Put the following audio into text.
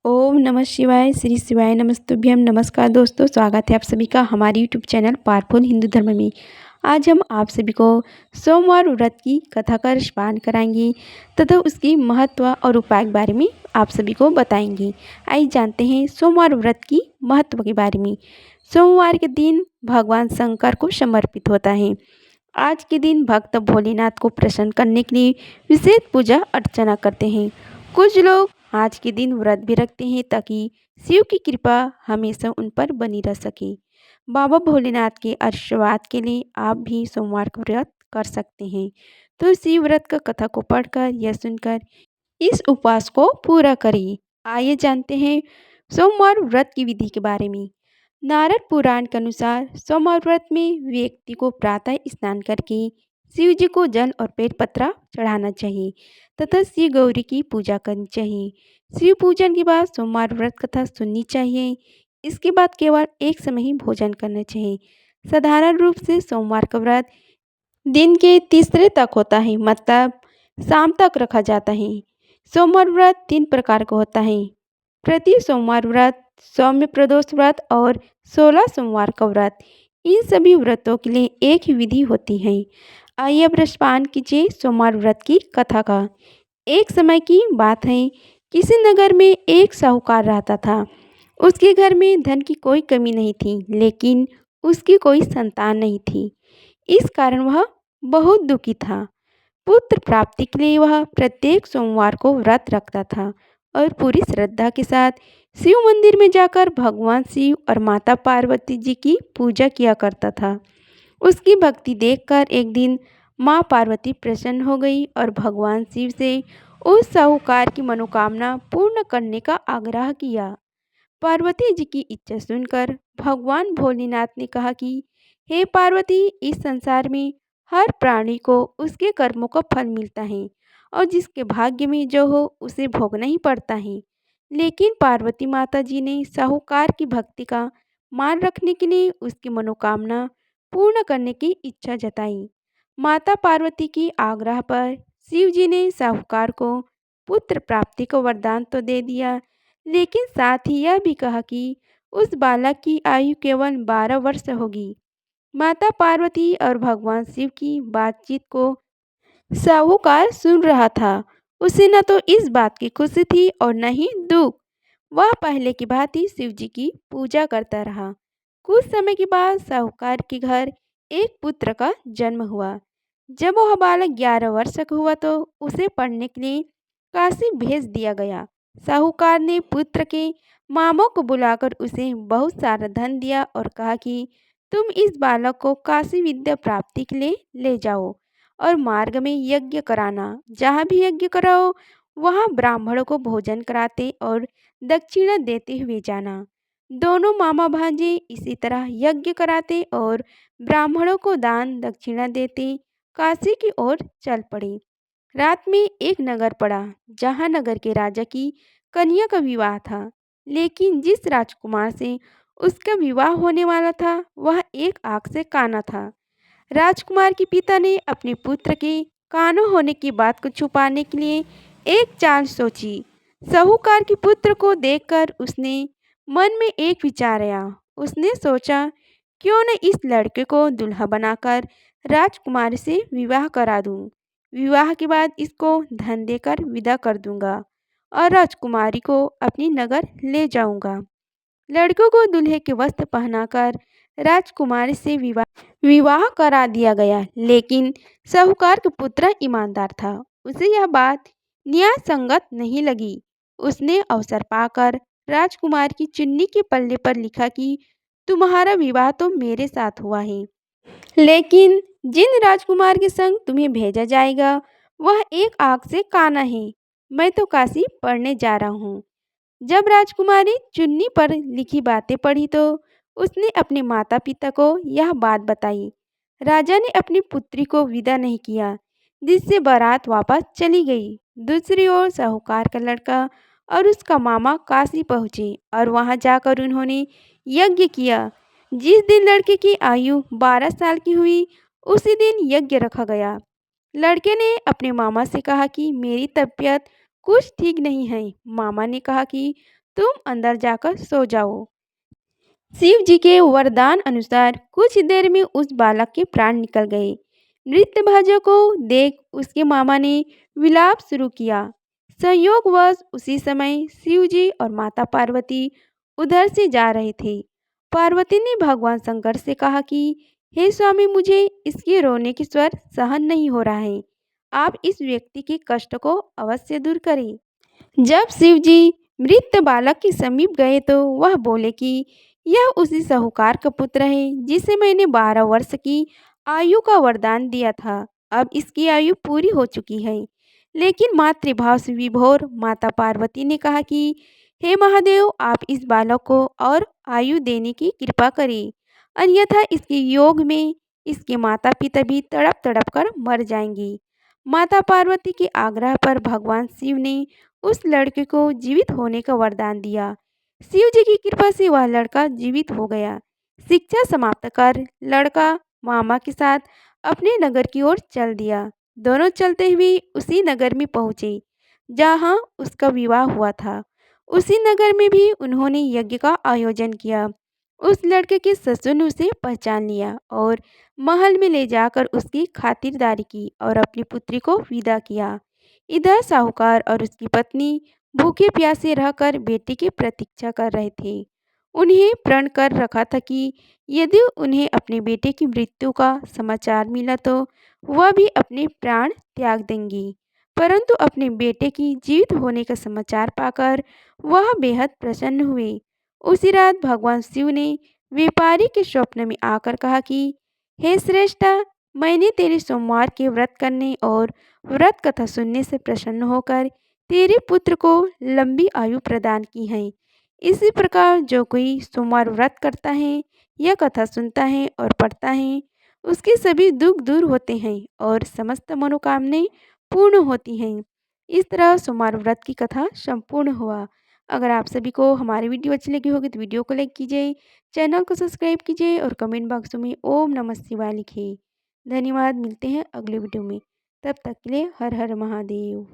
ओम नमः शिवाय, श्री शिवाय नमस्तुभ्यम। नमस्कार दोस्तों, स्वागत है आप सभी का हमारे यूट्यूब चैनल पावरफुल हिंदू धर्म में। आज हम आप सभी को सोमवार व्रत की कथा का रसपान कराएंगे तथा उसकी महत्व और उपाय के बारे में आप सभी को बताएंगे। आइए जानते हैं सोमवार व्रत की महत्व के बारे में। सोमवार के दिन भगवान शंकर को समर्पित होता है। आज के दिन भक्त भोलेनाथ को प्रसन्न करने के लिए विशेष पूजा अर्चना करते हैं। कुछ लोग आज के दिन व्रत भी रखते हैं ताकि शिव की कृपा हमेशा उन पर बनी रह सके। बाबा भोलेनाथ के आशीर्वाद के लिए आप भी सोमवार का व्रत कर सकते हैं। तो शिव व्रत का कथा को पढ़कर या सुनकर इस उपवास को पूरा करिए। आइए जानते हैं सोमवार व्रत की विधि के बारे में। नारद पुराण के अनुसार सोमवार व्रत में व्यक्ति को प्रातः स्नान करके शिव जी को जल और बेलपत्र चढ़ाना चाहिए तथा शिव गौरी की पूजा करनी चाहिए। शिव पूजन के बाद सोमवार व्रत कथा सुननी चाहिए। इसके बाद केवल एक समय ही भोजन करना चाहिए। साधारण रूप से सोमवार का व्रत दिन के तीसरे तक होता है, मतलब शाम तक रखा जाता है। सोमवार व्रत 3 प्रकार का होता है: प्रति सोमवार व्रत, सौम्य प्रदोष व्रत और 16 सोमवार का व्रत। इन सभी व्रतों के लिए एक ही विधि होती है। आइए अब रसपान कीजिए सोमवार व्रत की कथा का। एक समय की बात है, किसी नगर में एक साहूकार रहता था। उसके घर में धन की कोई कमी नहीं थी, लेकिन उसकी कोई संतान नहीं थी। इस कारण वह बहुत दुखी था। पुत्र प्राप्ति के लिए वह प्रत्येक सोमवार को व्रत रखता था और पूरी श्रद्धा के साथ शिव मंदिर में जाकर भगवान शिव और माता पार्वती जी की पूजा किया करता था। उसकी भक्ति देखकर एक दिन माँ पार्वती प्रसन्न हो गई और भगवान शिव से उस साहूकार की मनोकामना पूर्ण करने का आग्रह किया। पार्वती जी की इच्छा सुनकर भगवान भोलेनाथ ने कहा कि हे पार्वती, इस संसार में हर प्राणी को उसके कर्मों का फल मिलता है और जिसके भाग्य में जो हो उसे भोगना ही पड़ता है। लेकिन पार्वती माता जी ने साहूकार की भक्ति का मान रखने के लिए उसकी मनोकामना पूर्ण करने की इच्छा जताई। माता पार्वती की आग्रह पर शिव जी ने साहूकार को पुत्र प्राप्ति को वरदान तो दे दिया, लेकिन साथ ही यह भी कहा कि उस बालक की आयु केवल 12 वर्ष होगी। माता पार्वती और भगवान शिव की बातचीत को साहूकार सुन रहा था। उसे न तो इस बात की खुशी थी और न ही दुख। वह पहले की भांति शिव जी की पूजा करता रहा। कुछ समय के बाद साहूकार के घर एक पुत्र का जन्म हुआ। जब वह बालक 11 वर्ष का हुआ तो उसे पढ़ने के लिए काशी भेज दिया गया। साहूकार ने पुत्र के मामों को बुलाकर उसे बहुत सारा धन दिया और कहा कि तुम इस बालक को काशी विद्या प्राप्ति के लिए ले जाओ और मार्ग में यज्ञ कराना। जहाँ भी यज्ञ कराओ वहाँ ब्राह्मणों को भोजन कराते और दक्षिणा देते हुए जाना। दोनों मामा भांजे इसी तरह यज्ञ कराते और ब्राह्मणों को दान दक्षिणा देते काशी की ओर चल पड़े। रात में एक नगर पड़ा, जहाँ नगर के राजा की कन्या का विवाह था। लेकिन जिस राजकुमार से उसका विवाह होने वाला था वह एक आँख से काना था। राजकुमार के पिता ने अपने पुत्र के कानो होने की बात को छुपाने के लिए एक चाल सोची। साहूकार के पुत्र को देखकर उसने मन में एक विचार आया। उसने सोचा, क्यों न इस लड़के को दुल्हा बनाकर राजकुमारी से विवाह करा दूं। विवाह के बाद इसको धन देकर विदा कर दूंगा और राजकुमारी को अपनी नगर ले जाऊंगा। लड़कों को दूल्हे के वस्त्र पहनाकर राजकुमारी से विवाह करा दिया गया। लेकिन साहूकार का पुत्र ईमानदार था। उसे यह बात न्याय संगत नहीं लगी। उसने अवसर पाकर राजकुमार की चुन्नी के पल्ले पर लिखा कि तुम्हारा विवाह तो मेरे साथ हुआ है, लेकिन जिन राजकुमार के संग तुम्हें भेजा जाएगा वह एक आँख से काना है। मैं तो काशी पढ़ने जा रहा हूँ। जब राजकुमारी चुन्नी पर लिखी बातें पढ़ी तो उसने अपने माता पिता को यह बात बताई। राजा ने अपनी पुत्री को विदा नहीं किया, जिससे बारात वापस चली गई। दूसरी ओर साहूकार का लड़का और उसका मामा काशी पहुँचे और वहां जाकर उन्होंने यज्ञ किया। जिस दिन लड़के की आयु 12 साल की हुई उसी दिन यज्ञ रखा गया। लड़के ने अपने मामा से कहा कि मेरी तबीयत कुछ ठीक नहीं है। मामा ने कहा कि तुम अंदर जाकर सो जाओ। शिव जी के वरदान अनुसार कुछ देर में उस बालक के प्राण निकल गए। नृत्यभाजा को देख उसके मामा ने विलाप शुरू किया। संयोगवश उसी समय शिव जी और माता पार्वती उधर से जा रहे थे। पार्वती ने भगवान शंकर से कहा कि हे स्वामी, मुझे इसके रोने की स्वर सहन नहीं हो रहा है। आप इस व्यक्ति के कष्ट को अवश्य दूर करें। जब शिवजी मृत बालक के समीप गए तो वह बोले कि यह उसी साहूकार का पुत्र है जिसे मैंने 12 वर्ष की आयु का वरदान दिया था। अब इसकी आयु पूरी हो चुकी है। लेकिन मातृभाव से विभोर माता पार्वती ने कहा कि हे महादेव, आप इस बालक को और आयु देने की कृपा करें, अन्यथा इसके योग में इसके माता पिता भी तड़प तड़प कर मर जाएंगे। माता पार्वती के आग्रह पर भगवान शिव ने उस लड़के को जीवित होने का वरदान दिया। शिव जी की कृपा से वह लड़का जीवित हो गया। शिक्षा समाप्त कर लड़का मामा के साथ अपने नगर की ओर चल दिया। दोनों चलते हुए उसी नगर में पहुँचे जहाँ उसका विवाह हुआ था। उसी नगर में भी उन्होंने यज्ञ का आयोजन किया। उस लड़के के ससुर ने उसे पहचान लिया और महल में ले जाकर उसकी खातिरदारी की और अपनी पुत्री को विदा किया। इधर साहूकार और उसकी पत्नी भूखे प्यासे रहकर बेटे की प्रतीक्षा कर रहे थे। उन्हें प्रण कर रखा था कि यदि उन्हें अपने बेटे की मृत्यु का समाचार मिला तो वह भी अपने प्राण त्याग देंगी। परंतु अपने बेटे की जीवित होने का समाचार पाकर वह बेहद प्रसन्न हुए। उसी रात भगवान शिव ने व्यापारी के स्वप्न में आकर कहा कि हे श्रेष्ठा, मैंने तेरे सोमवार के व्रत करने और व्रत कथा सुनने से प्रसन्न होकर तेरे पुत्र को लंबी आयु प्रदान की है। इसी प्रकार जो कोई सोमवार व्रत करता है या कथा सुनता है और पढ़ता है, उसके सभी दुख दूर होते हैं और समस्त मनोकामनाएं पूर्ण होती हैं। इस तरह सोमवार व्रत की कथा संपूर्ण हुआ। अगर आप सभी को हमारी वीडियो अच्छी लगी होगी तो वीडियो को लाइक कीजिए, चैनल को सब्सक्राइब कीजिए और कमेंट बॉक्स में ओम नमः शिवाय लिखिए। धन्यवाद। मिलते हैं अगले वीडियो में। तब तक के लिए हर हर महादेव।